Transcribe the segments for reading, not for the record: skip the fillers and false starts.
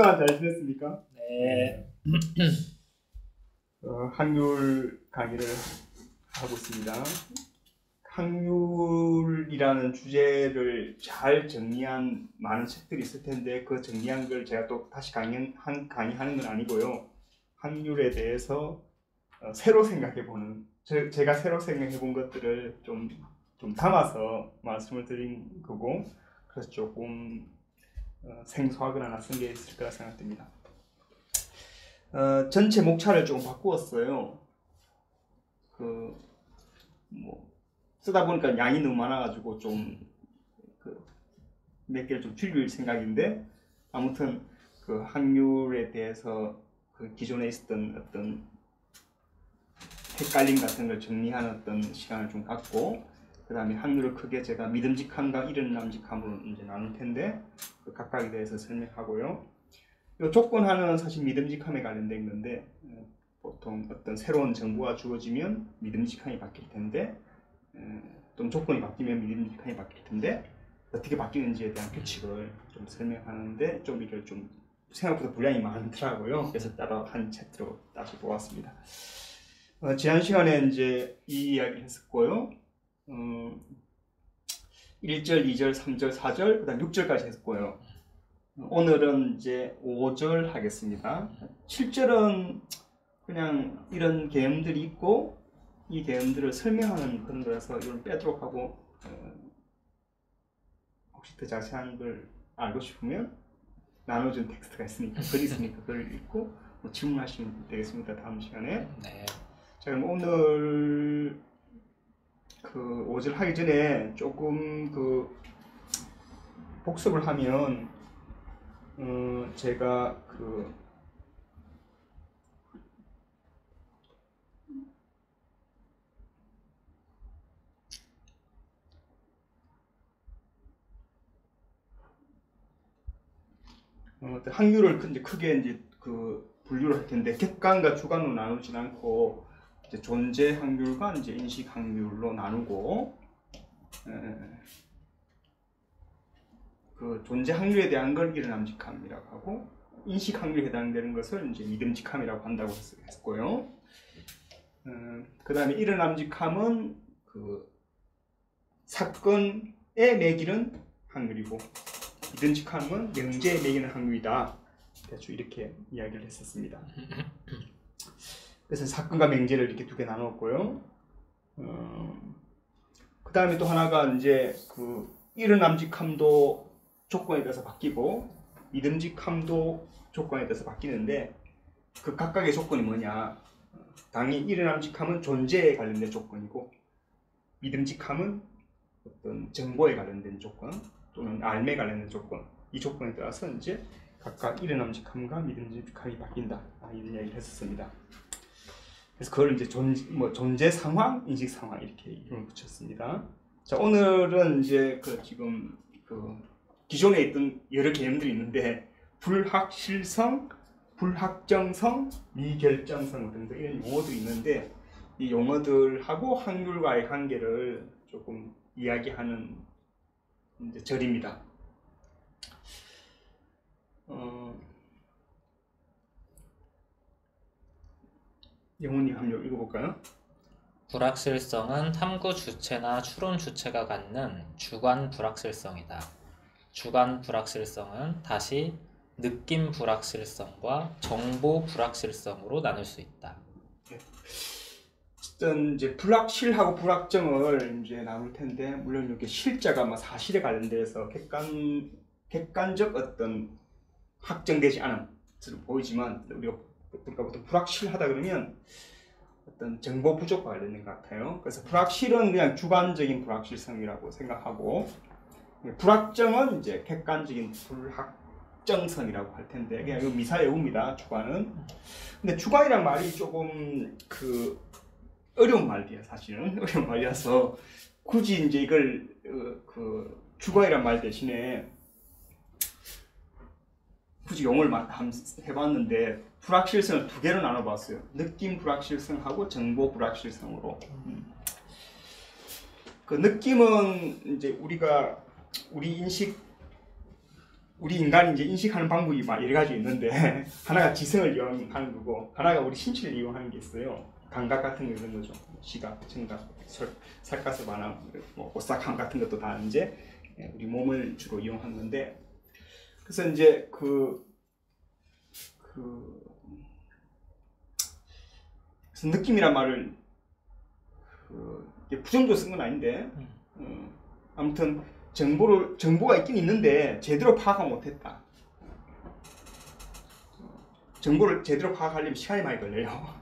동안 잘 지냈습니까? 네. 확률 강의를 하고 있습니다. 확률이라는 주제를 잘 정리한 많은 책들이 있을 텐데 그 정리한 걸 제가 또 다시 강의하는 건 아니고요. 확률에 대해서 새로 생각해보는, 제가 새로 생각해본 것들을 좀 담아서 말씀을 드린 거고, 그래서 조금 생소하거나 낯선 게 있을 거라 생각됩니다. 전체 목차를 좀 바꾸었어요. 쓰다 보니까 양이 너무 많아가지고 몇 개를 좀 줄일 생각인데, 아무튼 그 확률에 대해서 그 기존에 있었던 어떤 헷갈림 같은 걸 정리하는 어떤 시간을 좀 갖고, 그 다음에 확률을 크게 제가 믿음직함과 이른남직함으로 이제 나눌 텐데, 그 각각에 대해서 설명하고요. 이 조건하는 사실 믿음직함에 관련된 건데, 보통 어떤 새로운 정보가 주어지면 믿음직함이 바뀔 텐데, 또 조건이 바뀌면 믿음직함이 바뀔 텐데, 어떻게 바뀌는지에 대한 규칙을 좀 설명하는데 이걸 좀 생각보다 분량이 많더라고요. 그래서 따로 한 챕터로 다시 보았습니다. 지난 시간에 이제 이 이야기를 했었고요. 1절, 2절, 3절, 4절, 그 다음 6절까지 했고요. 오늘은 이제 5절 하겠습니다. 7절은 그냥 이런 개념들이 있고 이 개념들을 설명하는 그런 거라서 이걸 빼도록 하고, 혹시 더 자세한 걸 알고 싶으면 나눠준 텍스트가 있으니까, 글이 있으니까 그걸 읽고 질문하시면 되겠습니다. 다음 시간에. 네. 자, 그럼 오늘 그 5절 하기 전에 조금 복습을 하면, 제가 확률을 이제 크게 분류를 할 텐데, 객관과 주관으로 나누진 않고 이제 존재 확률과 이제 인식 확률로 나누고, 그 존재 확률에 대한 걸 이른남직함이라고 하고, 인식 확률에 해당되는 것을 이제 믿음직함이라고 한다고 했고요. 그 다음에 이른남직함은 그 사건에 매기는 확률이고, 믿음직함은 명제에 매기는 확률이다. 대충 이렇게 이야기를 했었습니다. 그래서 사건과 명제를 이렇게 두 개 나눴고요. 그 다음에 또 하나가 이제 그 이른남직함도 조건에 따라서 바뀌고 믿음직함도 조건에 따라서 바뀌는데, 그 각각의 조건이 뭐냐? 당연히 이른남직함은 존재에 관련된 조건이고, 믿음직함은 어떤 정보에 관련된 조건 또는 알매에 관련된 조건, 이 조건에 따라서 이제 각각 이른남직함과 믿음직함이 바뀐다, 이런 이야기를 했었습니다. 그래서 그걸 이제 존재 상황, 인식 상황 이렇게 이름을 붙였습니다. 자, 오늘은 이제 지금 기존에 있던 여러 개념들이 있는데, 불확실성, 불확정성, 미결정성 등등 이런 용어들이 있는데, 이 용어들하고 확률과의 관계를 조금 이야기하는 이제 절입니다. 영훈이 한번 읽어볼까요? 불확실성은 탐구 주체나 추론 주체가 갖는 주관 불확실성이다. 주관 불확실성은 다시 느낌 불확실성과 정보 불확실성으로 나눌 수 있다. 어쨌든 이제 불확실하고 불확정을 이제 나눌 텐데, 물론 이렇게 실자가 사실에 관련돼서 객관적 어떤 확정되지 않은 것으로 보이지만, 우리가 보통 불확실하다 그러면 어떤 정보 부족과 관련된 것 같아요. 그래서 불확실은 그냥 주관적인 불확실성이라고 생각하고, 불확정은 이제 객관적인 불확정성이라고 할 텐데, 그냥 이거 미사여우입니다. 주관은. 근데 주관이란 말이 조금 어려운 말이에요. 사실은 어려운 말이라서 굳이 이제 이걸 주관이란 말 대신에 굳이 용어를 해봤는데, 불확실성을 두 개로 나눠봤어요. 느낌 불확실성하고 정보 불확실성으로. 그 느낌은 이제 우리 인식 우리 인간이 이제 인식하는 방법이 막 여러 가지 있는데 하나가 지성을 이용하는 거고 하나가 우리 신체를 이용하는 게 있어요. 감각 같은 거 이런 거죠. 시각, 청각, 살갗의 반항, 뭐 오싹함 같은 것도 다 이제 우리 몸을 주로 이용하는 건데 그래서 이제 그래서 느낌이란 말을 부정적으로 쓴 건 아닌데 아무튼 정보가 있긴 있는데 제대로 파악을 못했다. 정보를 제대로 파악하려면 시간이 많이 걸려요.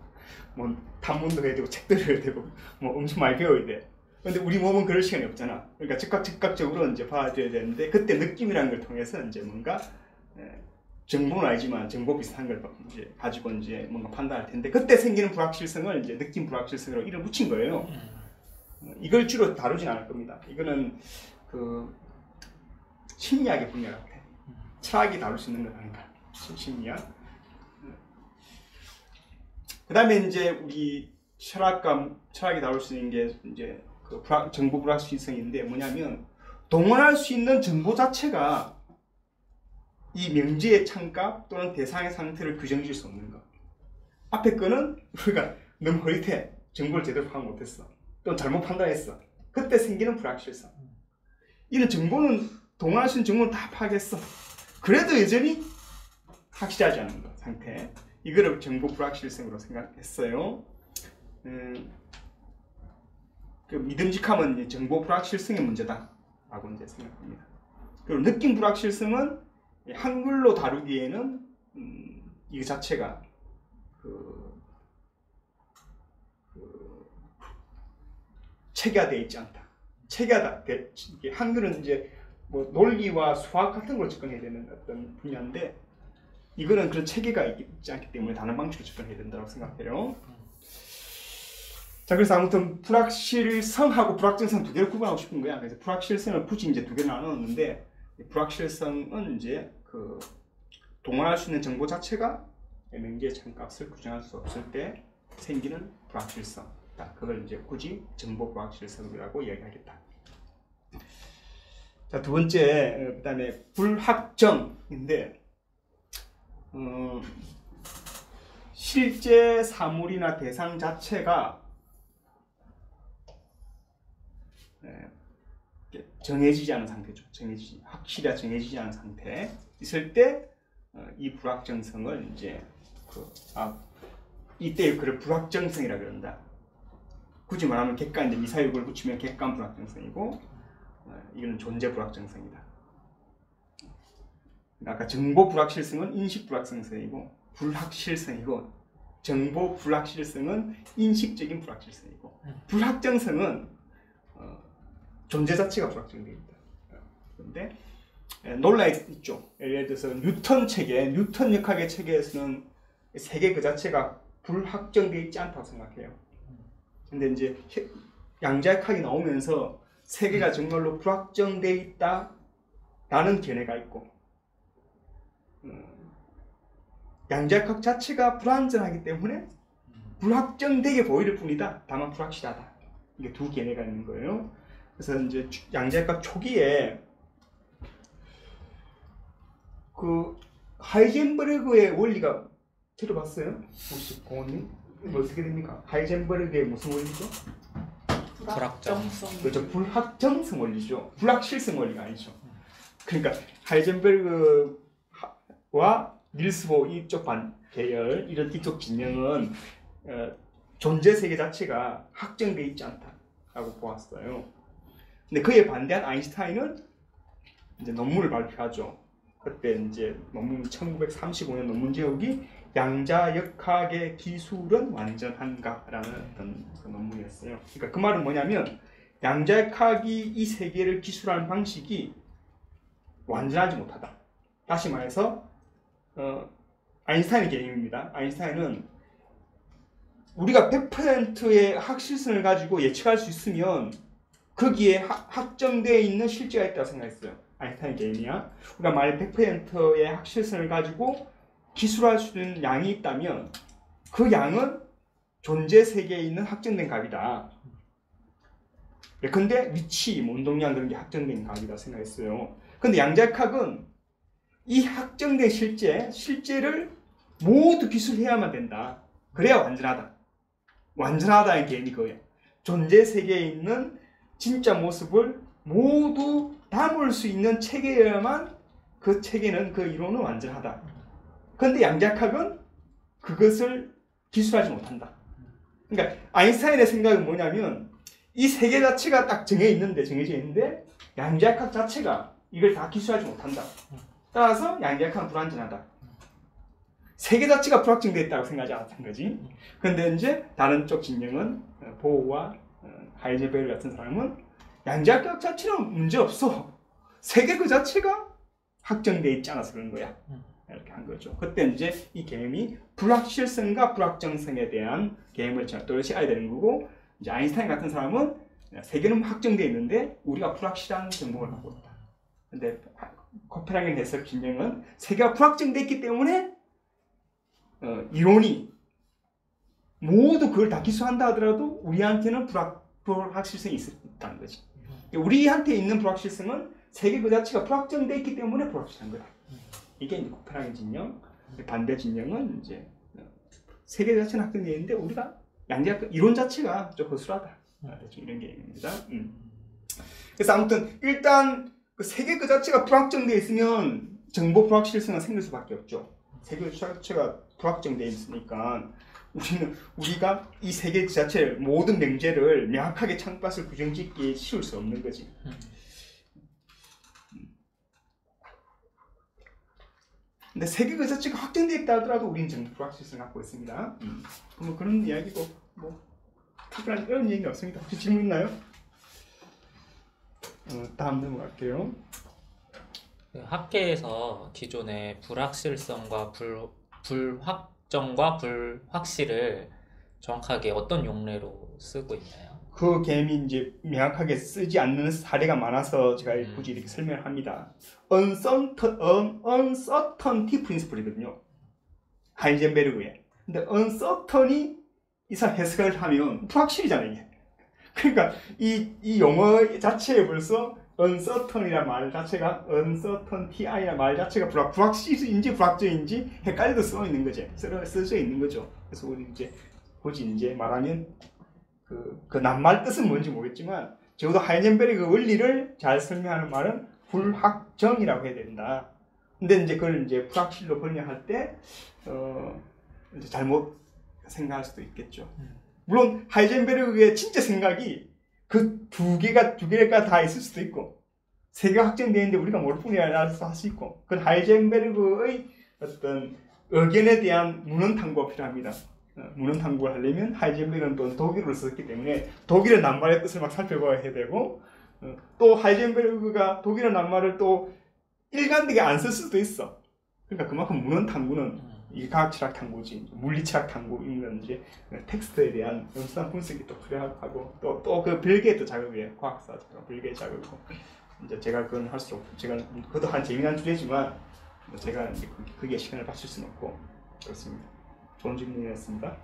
뭐 단문도 해야 되고 책도 해야 되고 뭐 엄청 많이 배워야 돼. 근데 우리 몸은 그럴 시간이 없잖아. 그러니까 즉각적으로 이제 봐줘야 되는데 그때 느낌이라는 걸 통해서 이제 뭔가 정보는 아니지만 정보 비슷한 걸 이제 가지고 이제 뭔가 판단할 텐데 그때 생기는 불확실성을 이제 느낌 불확실성으로 이름 붙인 거예요. 이걸 주로 다루진 않을 겁니다. 이거는 그 심리학의 분야 같아. 철학이 다룰 수 있는 건 아닌가. 심리학. 그 다음에 이제 우리 철학이 다룰 수 있는 게 이제 그 정보 불확실성인데 뭐냐면 동원할 수 있는 정보 자체가 이 명제의 창값 또는 대상의 상태를 규정질 수 없는 것. 앞에 거는 우리가 너무 흐릿해. 정보를 제대로 파악 못했어. 또는 잘못 판단했어. 그때 생기는 불확실성. 이런 정보는 동원할 수 있는 정보는 다 파악했어. 그래도 여전히 확실하지 않은 것 상태. 이거를 정보 불확실성으로 생각했어요. 그 믿음직함은 정보 불확실성의 문제다라고 이제 생각합니다. 그리고 느낌 불확실성은 한글로 다루기에는 이 자체가 체계화되어 있지 않다. 한글은 이제 뭐 논리와 수학 같은 걸 접근해야 되는 어떤 분야인데 이거는 그런 체계가 있지 않기 때문에 다른 방식으로 접근해야 된다고 생각해요. 자, 그래서 아무튼 불확실성하고 불확정성 두 개를 구분하고 싶은 거야. 그래서 불확실성을 굳이 이제 두 개로 나눴는데 불확실성은 이제 그 동원할 수 있는 정보 자체가 명제의 창값을 규정할 수 없을 때 생기는 불확실성. 그걸 이제 굳이 정보 불확실성이라고 이야기하겠다. 자, 두 번째, 그다음에 불확정인데 실제 사물이나 대상 자체가 정해지지 않은 상태죠. 확실히 정해지지 않은 상태 있을 때 이 불확정성을 이제 이때 그걸 불확정성이라 그런다. 굳이 말하면 객관, 이제 미사역을 붙이면 객관 불확정성이고 이거는 존재 불확정성이다. 아까 정보 불확실성은 인식 불확정성이고 불확실성이고 정보 불확실성은 인식적인 불확실성이고 불확정성은 존재 자체가 불확정되어 있다. 그런데 논란이 있죠. 예를 들어서 뉴턴 역학의 체계에서는 세계 그 자체가 불확정되어 있지 않다고 생각해요. 근데 이제 양자역학이 나오면서 세계가 정말로 불확정되어 있다라는 견해가 있고 양자역학 자체가 불완전하기 때문에 불확정되게 보일 뿐이다. 다만 불확실하다. 이게 두 견해가 있는 거예요. 그래서 이제 양자역학 초기에 그 하이젠버그의 원리가 들어봤어요? 혹시 공원님? 이거 어떻게 됩니까? 하이젠버그의 무슨 원리죠? 불확정성. 그렇죠. 불확정성 원리죠. 불확실성 원리가 아니죠. 그러니까 하이젠버그와 닐스 보어 이쪽 계열 이쪽 진영은 존재 세계 자체가 확정되어 있지 않다라고 보았어요. 근데 그에 반대한 아인슈타인은 이제 논문을 발표하죠. 그때 이제 논문 1935년 논문 제목이 양자역학의 기술은 완전한가라는 어떤 그 논문이었어요. 그러니까 그 말은 뭐냐면 양자역학이 이 세계를 기술하는 방식이 완전하지 못하다. 다시 말해서 아인슈타인의 개념입니다. 아인슈타인은 우리가 100%의 확실성을 가지고 예측할 수 있으면 거기에 확정되어 있는 실제가 있다고 생각했어요. 아인슈타인 개념이야. 우리가 만약 100%의 확실성을 가지고 기술할 수 있는 양이 있다면 그 양은 존재 세계에 있는 확정된 값이다. 근데 위치, 운동량 그런 게 확정된 값이다 생각했어요. 근데 양자역학은 이 확정된 실제를 모두 기술해야만 된다. 그래야 완전하다. 완전하다는 개념이 그거예요. 존재 세계에 있는 진짜 모습을 모두 담을 수 있는 체계여야만 그 체계는, 그 이론은 완전하다. 그런데 양자학은 그것을 기술하지 못한다. 그러니까 아인슈타인의 생각은 뭐냐면 이 세계 자체가 딱 정해져 있는데 양자학 자체가 이걸 다 기술하지 못한다. 따라서 양자학은 불완전하다. 세계 자체가 불확정되어 있다고 생각하지 않았던 거지. 그런데 이제 다른 쪽 진영은 보우와 하이젠베르 같은 사람은 양자학 자체는 문제 없어. 세계 그 자체가 확정되어 있지 않아서 그런 거야. 이렇게 한 거죠. 그때 이제 이 개념이 불확실성과 불확정성에 대한 개념을 또렷이 알아야 되는 거고, 이제 아인슈타인 같은 사람은 세계는 확정되어 있는데 우리가 불확실한 정보를 갖고 있다. 근데 코펜하겐 해석 진영은 세계가 불확정되어 있기 때문에 이론이 모두 그걸 다 기술한다 하더라도 우리한테는 불확실성이 있다는 거지. 우리한테 있는 불확실성은 세계 그 자체가 불확정되어 있기 때문에 불확실한 거다. 이게 이제 코펜하겐 진영. 반대 진영은 이제 세계 자체는 확정되어 있는데 우리가 양자학 이론 자체가 좀 허술하다. 이런 개념입니다. 그래서 아무튼 일단 그 세계 그 자체가 불확정되어 있으면 정보 불확실성은 생길 수밖에 없죠. 세계 자체가 불확정되어 있으니까 우리가 이 세계 자체를 모든 명제를 명확하게 창밖을 규정짓기에 쉬울 수 없는 거지. 근데 세계 그 자체가 확정되어 있다 하더라도 우리는 정보 불확실성을 갖고 있습니다. 뭐 그런 이야기고 뭐 특별한 이런 얘기는 없습니다. 혹시 질문 있나요? 다음 넘어갈게요. 학계에서 기존의 불확실성과 불확정과 불확실을 정확하게 어떤 용례로 쓰고 있나요? 그 개념이 이제 명확하게 쓰지 않는 사례가 많아서 제가 굳이 이렇게 설명을 합니다. uncertainty principle이거든요. 하이젠베르그의. 근데 uncertain이 이 사람 해석을 하면 불확실이잖아요. 이게. 그러니까 이 용어 자체에 벌써 uncertain이라는 말 자체가 uncertainty라는 말 자체가 불확실인지 불확정인지 헷갈려도 써 있는 거죠. 써져 있는 거죠. 그래서 우리 이제 굳이 이제 말하면 그 낱말 뜻은 뭔지 모르겠지만 적어도 하이젠베르그 원리를 잘 설명하는 말은 불확정이라고 해야 된다. 근데 이제 그걸 이제 불확실로 번역할 때 이제 잘못 생각할 수도 있겠죠. 물론 하이젠베르그의 진짜 생각이 그 두 개가 다 있을 수도 있고 세 개가 확정되어 있는데 우리가 모를 뿐이라서 할 수 있고 그건 하이젠베르그의 어떤 의견에 대한 문헌 탐구가 필요합니다. 문헌 탐구를 하려면 하이젠베르그는 또 독일어를 썼기 때문에 독일의 낱말의 뜻을 막 살펴봐야 되고 또 하이젠베르그가 독일어 낱말을 또 일관되게 안 쓸 수도 있어. 그러니까 그만큼 문헌 탐구는 이 과학철학 탐구지, 물리철학 탐구인 건 이제 텍스트에 대한 연산 분석이 또 필요하고 또 그 별개의 또 작업이에요. 과학사 작업, 별개의 작업이고 이제 제가 그건 할 수 없고 제가 그것도 한 재미난 주제지만 제가 이제 그게 시간을 바칠 수는 없고 그렇습니다. 좋은 질문이었습니다.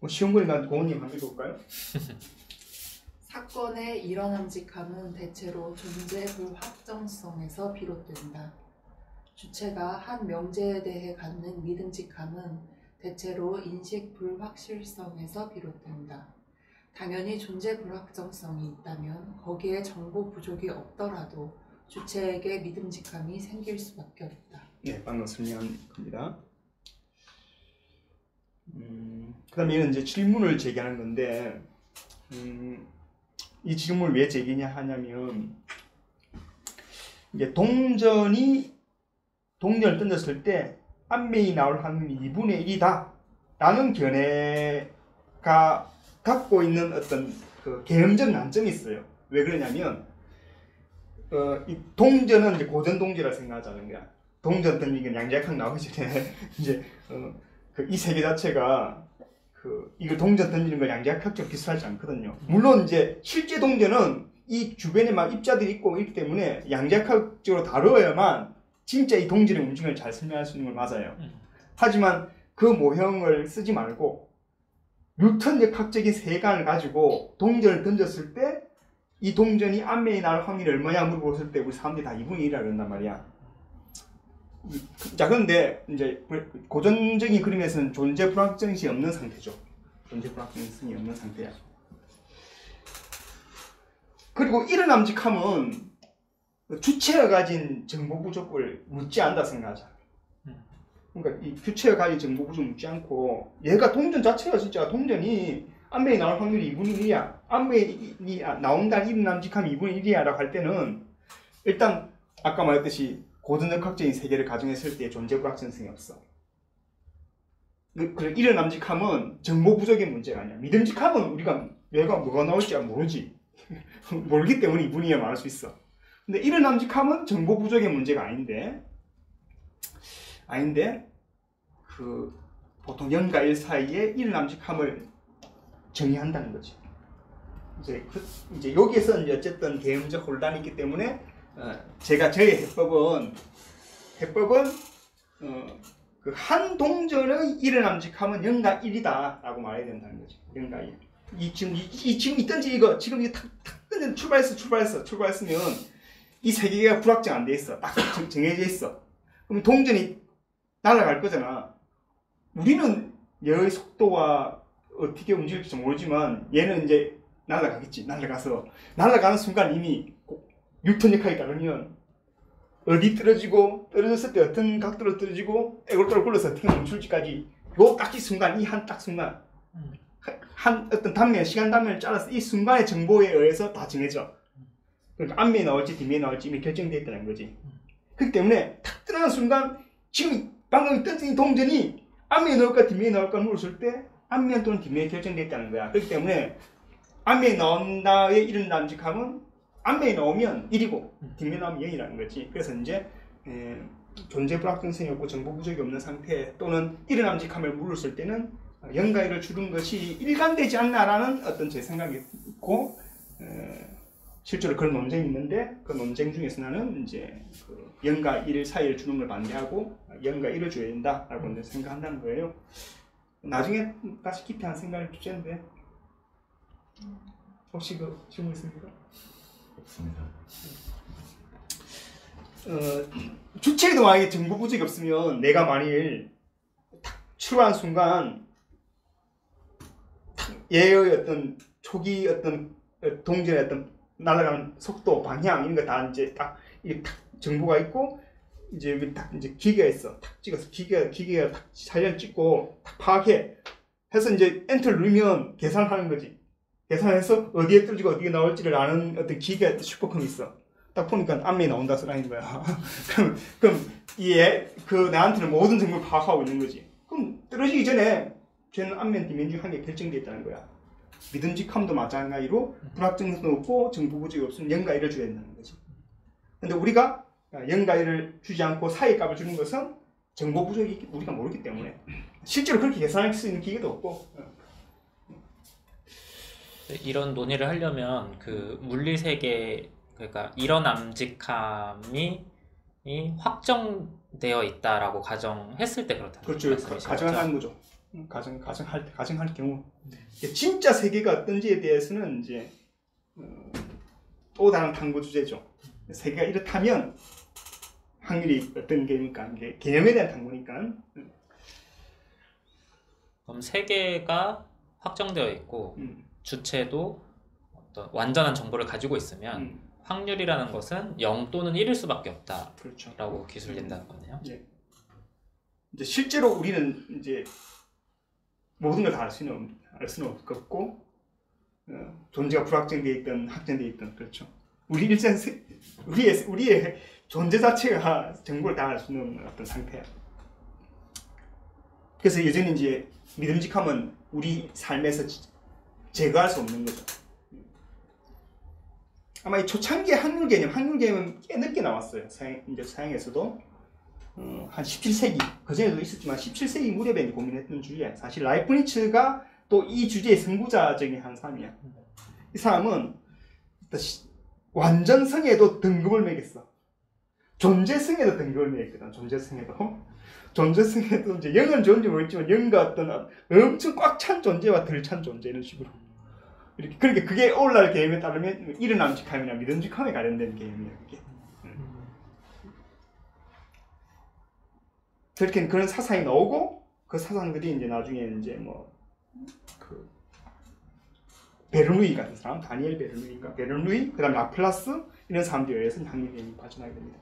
뭐 쉬운 거니까 고은님 한번 읽어볼까요? 사건의 일원함직함은 대체로 존재 불확정성에서 비롯된다. 주체가 한 명제에 대해 갖는 믿음직함은 대체로 인식 불확실성에서 비롯된다. 당연히 존재 불확정성이 있다면 거기에 정보 부족이 없더라도 주체에게 믿음직함이 생길 수밖에 없다. 네, 방금 설명한 겁니다. 그 다음에 얘는 이제 질문을 제기하는 건데 이 질문을 왜 제기하냐면 이게 동전을 던졌을 때 안면이 나올 확률이 2분의 1이다 라는 견해가 갖고 있는 어떤 그 개념적 난점이 있어요. 왜 그러냐면 이 동전은 이제 고전 동전이라 생각하자는 거야. 동전 던지기는 양자역학 나오기 전에 이제 이 세계 자체가 이걸 동전 던지는 걸 양자역학적으로 기술하지 않거든요. 물론 이제 실제 동전은 이 주변에 막 입자들이 있고 있기 때문에 양자역학적으로 다루어야만 진짜 이 동전의 움직임을 잘 설명할 수 있는 건 맞아요. 하지만 그 모형을 쓰지 말고 뉴턴역학적인 세계관을 가지고 동전을 던졌을 때 이 동전이 안면이 날 확률이 얼마냐 물어봤을 때 우리 사람들이 다 2분의 1이라고 그런단 말이야. 자, 그런데 이제 고전적인 그림에서는 존재 불확정성이 없는 상태죠. 존재 불확정성이 없는 상태야. 그리고 이런 남직함은 주체가 가진 정보 부족을 묻지 않는다 생각하자. 그러니까 이 주체가 가진 정보 부족을 묻지 않고 얘가 동전 자체가 진짜 동전이 안면이 나올 확률이 2분의 1이야. 안면이 나온다는 이런 남직함이 2분의 1이야 라고 할 때는 일단 아까 말했듯이 고전역학적인 세계를 가정했을 때 존재 불확정성이 없어. 이런 남직함은 정보 부족의 문제가 아니야. 믿음직함은 우리가 얘가 뭐가 나올지 모르지. 모르기 때문에 2분의 1이라 말할 수 있어. 근데 이런 남직함은 정보 부족의 문제가 아닌데 그 보통 0과 1 사이에 이런 남직함을 정의한다는 거지. 이제 여기에서 이제 어쨌든 개념적 혼란이 있기 때문에 저의 해법은 그 한 동전의 이런 남직함은 0과 1이다 라고 말해야 된다는 거지. 0과 1. 지금 있던지 지금 이거 탁 출발했으면 이 세계가 불확정 안 돼 있어. 딱 정해져 있어. 그럼 동전이 날아갈 거잖아. 우리는 얘의 속도와 어떻게 움직일지 모르지만 얘는 이제 날아가겠지. 날아가는 순간 이미 뉴턴 역학에 따르면 어디 떨어졌을 때 어떤 각도로 떨어지고 애골도로 굴러서 어떻게 멈출지까지 요 딱 이 순간, 이 한 딱 순간 한 어떤 단면, 시간 단면을 잘라서 이 순간의 정보에 의해서 다 정해져. 그러니까 앞면이 나올지 뒷면이 나올지 이미 결정되어 있다는 거지. 그렇기 때문에 탁 떠나는 순간 지금 방금 던진 동전이 앞면이 나올까 뒷면이 나올까 물었을 때 앞면 또는 뒷면이 결정되어 있다는 거야. 그렇기 때문에 앞면이 나온다의 이런 남직함은 앞면이 나오면 1이고 뒷면이 나오면 0이라는 거지. 그래서 이제 존재 불확정성이 없고 정보 부족이 없는 상태 또는 이런 남직함을 물었을 때는 0과 1을 주는 것이 일관되지 않나라는 어떤 제 생각이 있고 실제로 그런 논쟁이 있는데 그 논쟁 중에서 나는 이제 그 0과 1 사이를 주는 걸 반대하고 0과 1을 줘야 된다라고 생각한다는 거예요. 나중에 다시 깊이 한 생각을 주제인데 혹시 그 질문 있습니까? 없습니다. 주체에도 만약에 정보 부족이 없으면 내가 만일 탁 출발한 순간 얘의 어떤 초기 어떤 동전의 어떤 날아가는 속도, 방향 이런 거 다 이제 딱 이렇게 탁 정보가 있고 이제 여기 딱 이제 기계가 있어. 탁 찍어서 기계가 탁 사진을 찍고 탁 파악해. 해서 이제 엔터를 누르면 계산하는 거지. 계산해서 어디에 떨어지고 어디에 나올지를 아는 어떤 기계가 슈퍼컴이 있어. 딱 보니까 앞면이 나온다 쓰라는 거야. 그럼 나한테는 모든 정보를 파악하고 있는 거지. 그럼 떨어지기 전에 쟤는 앞면 뒷면 중 한 개 결정되어 있다는 거야. 믿음직함도 마찬가지로 불확정성도 없고 정보 부족이 없으면 0과 1을 줘야 된다는 거지. 근데 우리가 0과 1을 주지 않고 사이 값을 주는 것은 정보 부족이 우리가 모르기 때문에 실제로 그렇게 계산할 수 있는 기계도 없고. 이런 논의를 하려면 그 물리 세계 그러니까 이런 암직함이 확정되어 있다라고 가정했을 때 그렇다는 그렇죠. 말씀이시죠? 가정하는 거죠. 가정할 경우 진짜 세계가 어떤지에 대해서는 이제 또 다른 탐구 주제죠. 세계가 이렇다면 확률이 어떤 게니까 이게 개념에 대한 탐구니까. 그럼 세계가 확정되어 있고 주체도 어떤 완전한 정보를 가지고 있으면 확률이라는 것은 0 또는 1일 수밖에 없다라고 그렇죠. 기술된다는 거네요. 예. 이제 실제로 우리는 이제 모든 걸 다 알 수는 없고 존재가 불확정되어 있든 확정되어 있든 그렇죠. 우리의 존재 자체가 정보를 다 알 수 있는 어떤 상태야. 그래서 여전히 이제 믿음직함은 우리 삶에서 제거할 수 없는 거죠. 아마 이 초창기의 확률 개념은 꽤 늦게 나왔어요. 서양에서도 한 17세기 그 전에도 있었지만 17세기 무렵에 고민했던 주제야. 사실 라이프니츠가 또 이 주제의 선구자 중에 한 사람이야. 이 사람은 완전성에도 등급을 매겼어. 존재성에도 등급이 있거든. 존재성에도 이제 영은 존재 모르겠지만 영과 어떤 엄청 꽉 찬 존재와 덜 찬 존재 이런 식으로 이렇게 그렇게 그게 오늘날 개념에 따르면 이른암직함이나 믿음직함에 관련된 개념이에요. 이게. 그렇게 그런 사상이 나오고 그 사상들이 이제 나중에 이제 뭐 그 베르누이 같은 사람, 다니엘 베르누이인가 베르누이, 그다음에 라플라스 이런 사람들에 의해서 학문이 발전하게 됩니다.